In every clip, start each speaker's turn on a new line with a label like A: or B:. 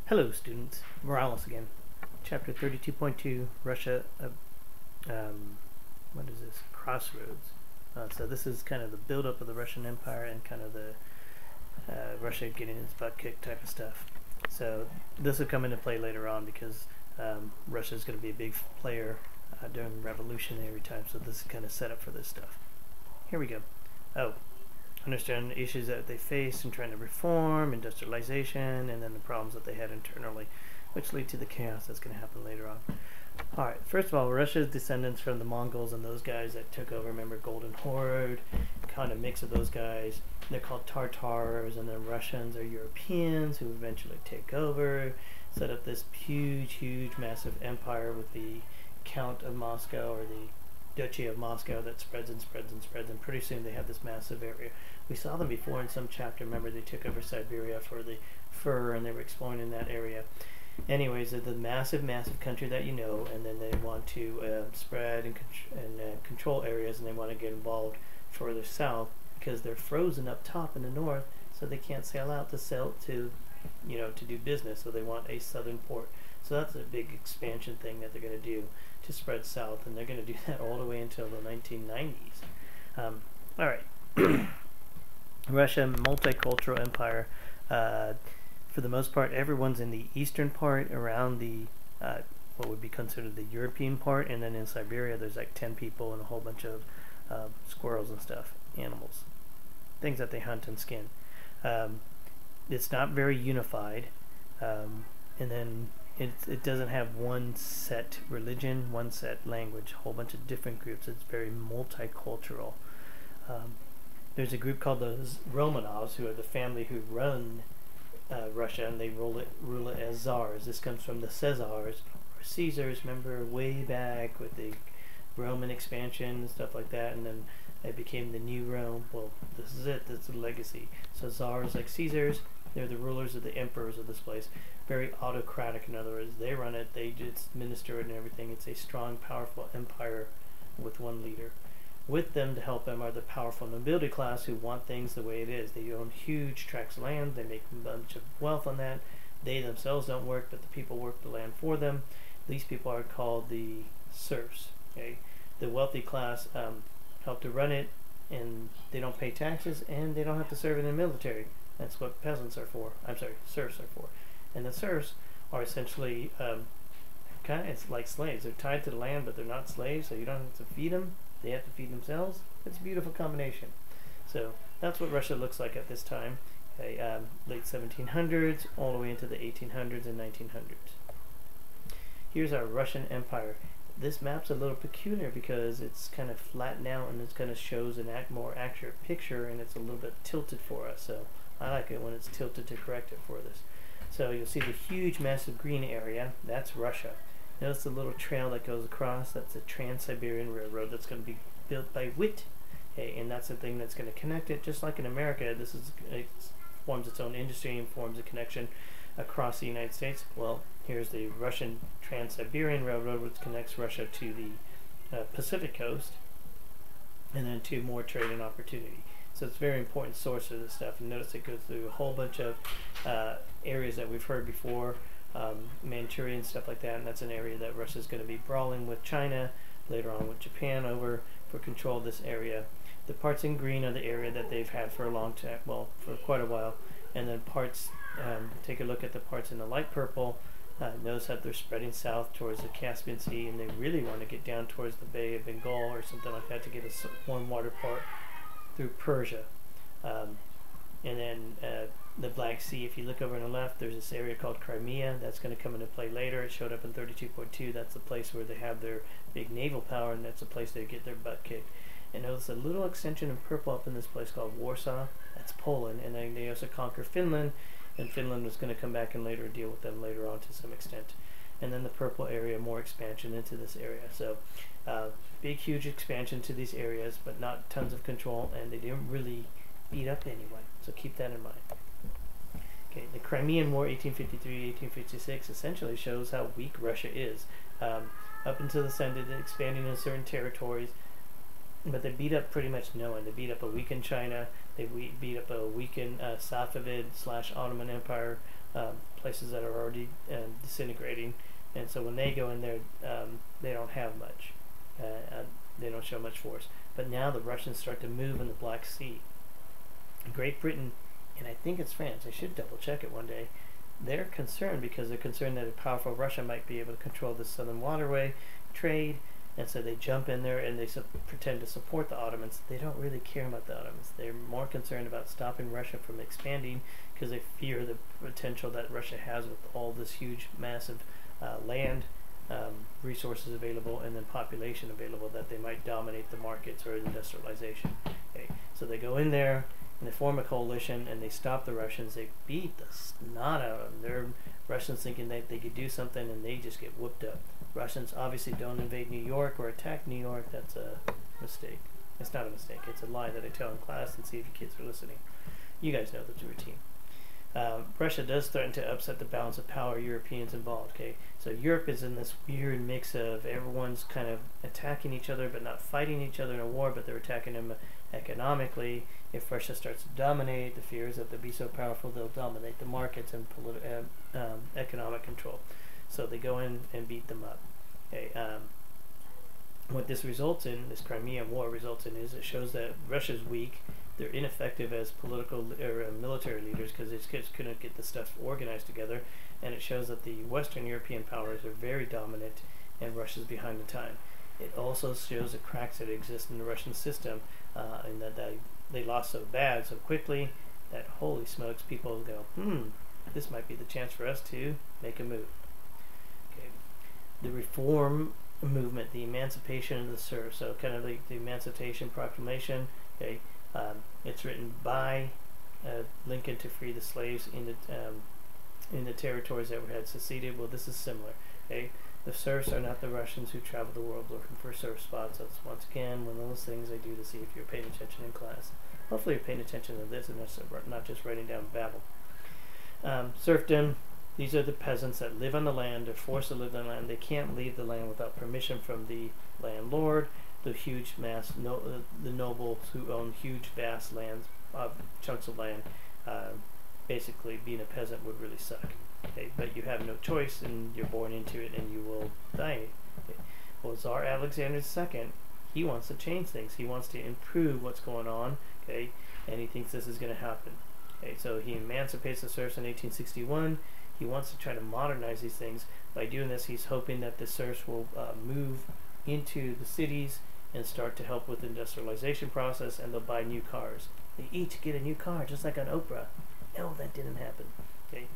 A: Hello students, Morales again. Chapter 32.2, Russia, what is this? Crossroads. So this is kind of the build-up of the Russian Empire and kind of the Russia getting its butt kicked type of stuff. So this will come into play later on because Russia is going to be a big player during revolutionary time, so this is kind of set up for this stuff. Here we go. Understand the issues that they face in trying to reform, industrialization, and then the problems that they had internally, which lead to the chaos that's going to happen later on. Alright, first of all, Russia's descendants from the Mongols and those guys that took over, remember Golden Horde, kind of mix of those guys. They're called Tartars, and then Russians are Europeans who eventually take over, set up this huge, massive empire with the Count of Moscow, or the Duchy of Moscow, that spreads and spreads and spreads, and pretty soon they have this massive area. We saw them before in some chapter. Remember, they took over Siberia for the fur, and they were exploring in that area. Anyways, they're the massive country that you know, and then they want to spread and control areas, and they want to get involved further south because they're frozen up top in the north, so they can't sail out to to do business. So they want a southern port. So that's a big expansion thing that they're going to do to spread south, and they're going to do that all the way until the 1990s. All right. Russia, multicultural empire. For the most part, everyone's in the eastern part around the what would be considered the European part, and then in Siberia there's like 10 people and a whole bunch of squirrels and stuff, animals, things that they hunt and skin. It's not very unified, and then it doesn't have one set religion, one set language, a whole bunch of different groups. It's very multicultural. There's a group called the Romanovs, who are the family who run Russia, and they rule it as czars. This comes from the Caesars, or Caesars, remember, way back with the Roman expansion and stuff like that, and then it became the New Rome. Well, this is it. That's the legacy. So czars, like Caesars, they're the rulers of the emperors of this place. Very autocratic, in other words. They run it, they just administer it and everything. It's a strong, powerful empire with one leader. With them to help them are the powerful nobility class who want things the way it is. They own huge tracts of land, they make a bunch of wealth on that. They themselves don't work, but the people work the land for them. These people are called the serfs. Okay? The wealthy class help to run it, and they don't pay taxes, and they don't have to serve in the military. That's what peasants are for. I'm sorry, serfs are for. And the serfs are essentially it's like slaves. They're tied to the land, but they're not slaves, so you don't have to feed them. They have to feed themselves. It's a beautiful combination. So that's what Russia looks like at this time. Okay, late 1700s all the way into the 1800s and 1900s. Here's our Russian Empire. This map's a little peculiar because it's kind of flattened out, and it kind of shows a more accurate picture, and it's a little bit tilted for us. So I like it when it's tilted to correct it for this. So you'll see the huge, massive green area. That's Russia. Notice the little trail that goes across. That's the Trans-Siberian Railroad that's going to be built by WIT. Okay, and that's the thing that's going to connect it. Just like in America, it forms its own industry and forms a connection across the United States. Well, here's the Russian Trans-Siberian Railroad, which connects Russia to the Pacific coast, and then to more trade and opportunity. So it's a very important source of this stuff. And notice it goes through a whole bunch of areas that we've heard before. Manchuria and stuff like that, and that's an area that Russia's going to be brawling with China, later on with Japan over for control of this area. The parts in green are the area that they've had for a long time, well, for quite a while, and then parts, take a look at the parts in the light purple. Notice that they're spreading south towards the Caspian Sea, and they really want to get down towards the Bay of Bengal or something like that to get a warm water part through Persia. And then the Black Sea, if you look over on the left, there's this area called Crimea. That's going to come into play later. It showed up in 32.2. That's the place where they have their big naval power, and that's the place they get their butt kicked. And notice a little extension in purple up in this place called Warsaw. That's Poland. And then they also conquer Finland, and Finland was going to come back and later deal with them later on to some extent. And then the purple area, more expansion into this area. So big, huge expansion to these areas, but not tons of control, and they didn't really beat up anyone. So keep that in mind. Okay, the Crimean War, 1853-1856, essentially shows how weak Russia is. Up until the end, they're expanding in certain territories, but they beat up pretty much no one. They beat up a weakened China. They beat up a weakened Safavid / Ottoman Empire, places that are already disintegrating, and so when they go in there, they don't have much. They don't show much force. But now the Russians start to move in the Black Sea. Great Britain, and I think it's France, I should double check it one day, they're concerned because they're concerned that a powerful Russia might be able to control the southern waterway trade, and so they jump in there and they pretend to support the Ottomans. They don't really care about the Ottomans. They're more concerned about stopping Russia from expanding because they fear the potential that Russia has with all this huge, massive land resources available and then population available, that they might dominate the markets or industrialization. Okay, so they go in there and they form a coalition and they stop the Russians. They beat the snot out of them. They're Russians thinking that they could do something, and they just get whooped up. Russians obviously don't invade New York or attack New York. That's a mistake. It's not a mistake. It's a lie that I tell in class, and see if your kids are listening. You guys know the routine. Russia does threaten to upset the balance of power, Europeans involved. Okay, so Europe is in this weird mix of everyone's kind of attacking each other but not fighting each other in a war, but they're attacking them economically. If Russia starts to dominate, the fear is that they'll be so powerful they'll dominate the markets and economic control. So they go in and beat them up. Okay, what this results in, this Crimean War results in, is it shows that Russia's weak. They're ineffective as political or military leaders because they just couldn't get the stuff organized together, and it shows that the Western European powers are very dominant and Russia's behind the time. It also shows the cracks that exist in the Russian system, and that they lost so bad so quickly that, holy smokes, people go, this might be the chance for us to make a move. Okay. The reform movement, the emancipation of the serfs, so kind of like the Emancipation Proclamation. Okay, it's written by Lincoln to free the slaves in the territories that had seceded. Well, this is similar. Okay, the serfs are not the Russians who travel the world looking for serf spots. That's once again one of those things I do to see if you're paying attention in class. Hopefully you're paying attention to this and not just writing down babble. Serfdom. These are the peasants that live on the land. They're forced to live on the land. They can't leave the land without permission from the landlord. The huge mass, the nobles who own huge, vast lands, chunks of land. Basically, being a peasant would really suck. Okay? But you have no choice, and you're born into it, and you will die. Okay? Well, Tsar Alexander II, he wants to change things. He wants to improve what's going on. Okay, and he thinks this is going to happen. Okay, so he emancipates the serfs in 1861. He wants to try to modernize these things. By doing this, he's hoping that the serfs will move into the cities and start to help with the industrialization process, and they'll buy new cars. They each get a new car, just like on Oprah. No, that didn't happen. Okay.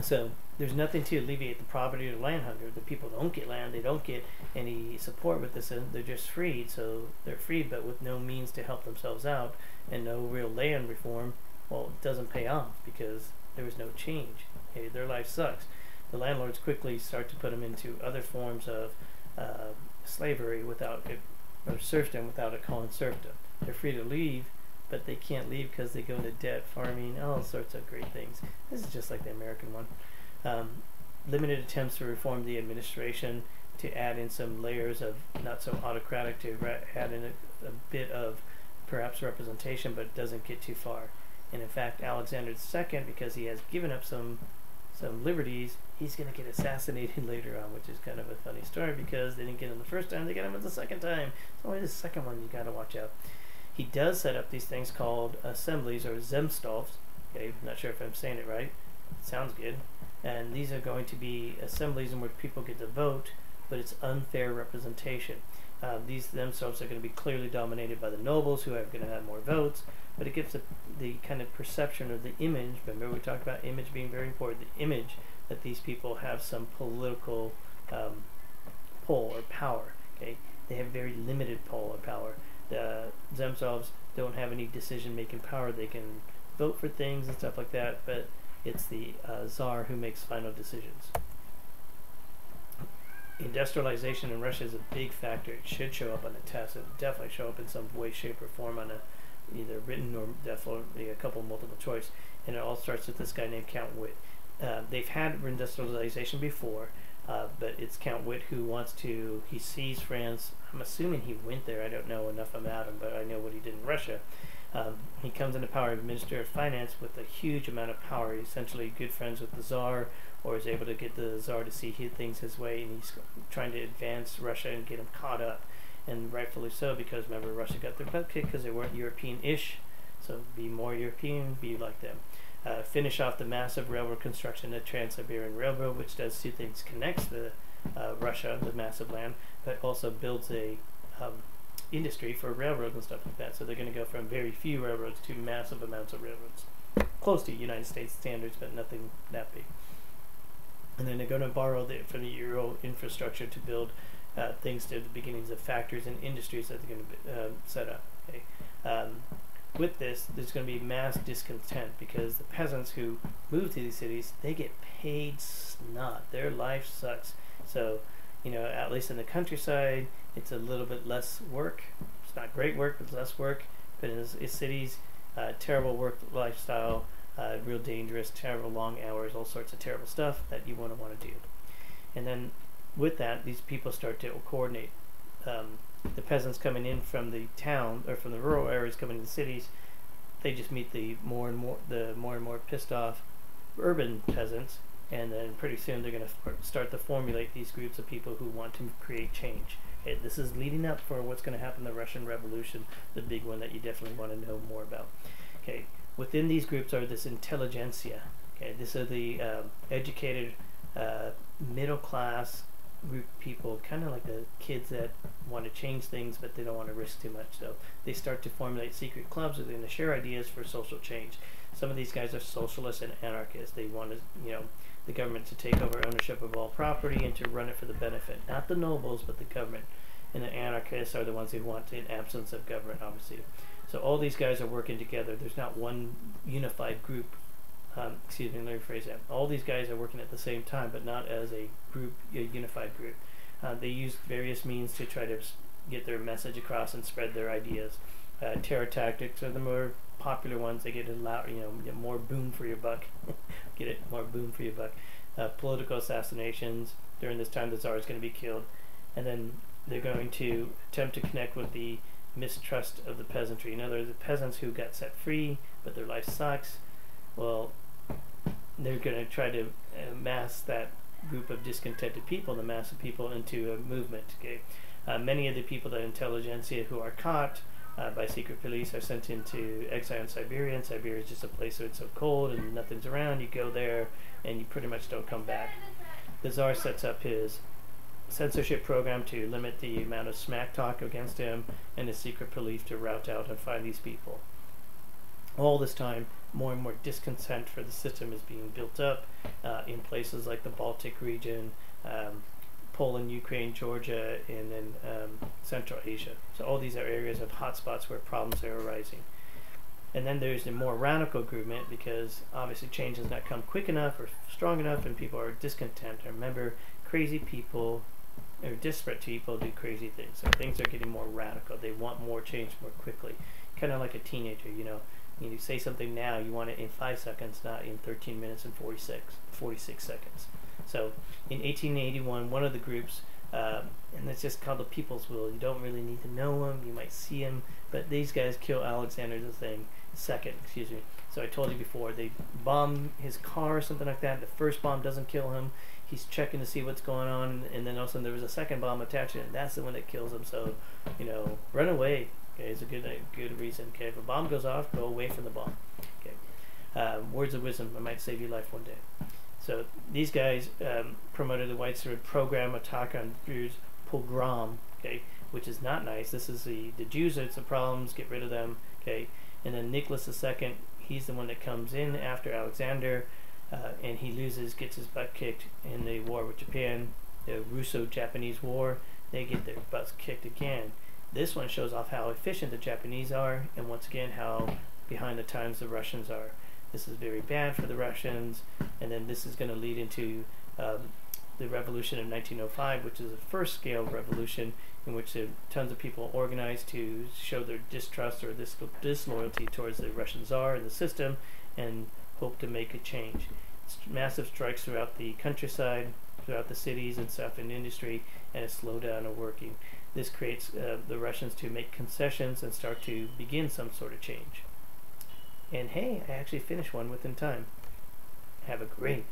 A: So there's nothing to alleviate the poverty or land hunger. The people don't get land. They don't get any support with this. And they're just freed. So they're freed, but with no means to help themselves out and no real land reform. Well, it doesn't pay off because there was no change. Okay, their life sucks. The landlords quickly start to put them into other forms of slavery without it, or serfdom without it calling serfdom. They're free to leave, but they can't leave because they go into debt, farming, all sorts of great things. This is just like the American one. Limited attempts to reform the administration, to add in some layers of not so autocratic, to add in a bit of perhaps representation, but it doesn't get too far. And in fact, Alexander II, because he has given up some liberties, he's going to get assassinated later on, which is kind of a funny story because they didn't get him the first time, they got him the second time. It's only the second one you got to watch out. He does set up these things called assemblies or Zemstvos. Okay, I'm not sure if I'm saying it right. It sounds good. And these are going to be assemblies in which people get to vote, but it's unfair representation. These themselves are going to be clearly dominated by the nobles, who are going to have more votes, but it gives the kind of perception of the image. Remember, we talked about image being very important. The image that these people have some political pull or power. Okay, they have very limited pull or power. The Zemstvos don't have any decision-making power. They can vote for things and stuff like that, but it's the Tsar who makes final decisions. Industrialization in Russia is a big factor. It should show up on the test. It will definitely show up in some way, shape, or form on either written or definitely a couple multiple choice. And it all starts with this guy named Count Witt. They've had industrialization before, but it's Count Witt who wants to, he sees France. I'm assuming he went there. I don't know enough about him, but I know what he did in Russia. He comes into power as Minister of Finance with a huge amount of power. He's essentially good friends with the Tsar, or is able to get the Tsar to see things his way, and he's trying to advance Russia and get him caught up. And rightfully so, because remember, Russia got their butt kicked because they weren't European-ish. So be more European, be like them. Finish off the massive railroad construction, the Trans-Siberian Railroad, which does two things: connects the Russia, the massive land, but also builds a industry for railroads and stuff like that. So they're going to go from very few railroads to massive amounts of railroads, close to United States standards, but nothing that big. And then they're going to borrow from the Euro infrastructure to build things to the beginnings of factories and industries that they're going to set up. Okay. With this, there's going to be mass discontent because the peasants who move to these cities, they get paid snot. Their life sucks. So, at least in the countryside, it's a little bit less work. It's not great work, but it's less work. But in cities, terrible work lifestyle, real dangerous, terrible long hours, all sorts of terrible stuff that you want to do. And then with that, these people start to coordinate. The peasants coming in from the town or from the rural areas coming to the cities, they just meet the more and more pissed off urban peasants, and then pretty soon they're going to start to formulate these groups of people who want to create change. Okay, this is leading up for what's going to happen in the Russian Revolution, the big one that you definitely want to know more about. Okay, within these groups are this intelligentsia. Okay, these are the educated middle class group of people, kind of like the kids that want to change things but they don't want to risk too much. So they start to formulate secret clubs where they're going to share ideas for social change. Some of these guys are socialists and anarchists. They want the government to take over ownership of all property and to run it for the benefit, not the nobles, but the government. And the anarchists are the ones who want an absence of government, obviously. So all these guys are working together. There's not one unified group. Excuse me, let me rephrase that. All these guys are working at the same time, but not as a group, a unified group. They use various means to try to get their message across and spread their ideas. Terror tactics are the more popular ones. They get get more boom for your buck. Get it? More boom for your buck. Political assassinations. During this time, the Tsar is going to be killed. And then they're going to attempt to connect with the mistrust of the peasantry. In other words, the peasants who got set free, but their life sucks. Well, they're going to try to mass that group of discontented people, the mass of people, into a movement. Okay, many of the people, the intelligentsia who are caught by secret police, are sent into exile in Siberia. And Siberia is just a place where it's so cold and nothing's around. You go there and you pretty much don't come back. The Tsar sets up his censorship program to limit the amount of smack talk against him, and his secret police to rout out and find these people. All this time, more and more discontent for the system is being built up in places like the Baltic region, Poland, Ukraine, Georgia, and then Central Asia. So all these are areas of hotspots where problems are arising. And then there's the more radical movement, because obviously change has not come quick enough or strong enough, and people are discontent. And remember, crazy people or desperate people do crazy things. So things are getting more radical. They want more change more quickly. Kind of like a teenager, you say something now, you want it in 5 seconds, not in 13 minutes and 46 seconds. So in 1881, one of the groups, and it's just called the People's Will. You don't really need to know him. You might see him, but these guys kill Alexander II. So I told you before, they bomb his car or something like that. The first bomb doesn't kill him. He's checking to see what's going on, and then all of a sudden there was a second bomb attached to it, and that's the one that kills him. So, run away. Okay, it's a good reason. Okay, if a bomb goes off, go away from the bomb. Okay, words of wisdom. I might save your life one day. So these guys promoted the White Sword program, attack on Jews, pogrom. Okay, which is not nice. This is the Jews. It's the problems. Get rid of them. Okay, and then Nicholas II. He's the one that comes in after Alexander, and he gets his butt kicked in the war with Japan, the Russo-Japanese War. They get their butts kicked again. This one shows off how efficient the Japanese are, and once again how behind the times the Russians are. This is very bad for the Russians, and then this is going to lead into the revolution of 1905, which is the first scale revolution in which tons of people organized to show their distrust or disloyalty towards the Russian Tsar and the system, and hope to make a change. Massive strikes throughout the countryside, throughout the cities and stuff in industry, and a slowdown of working. This creates the Russians to make concessions and start to begin some sort of change. And hey, I actually finished one within time. Have a great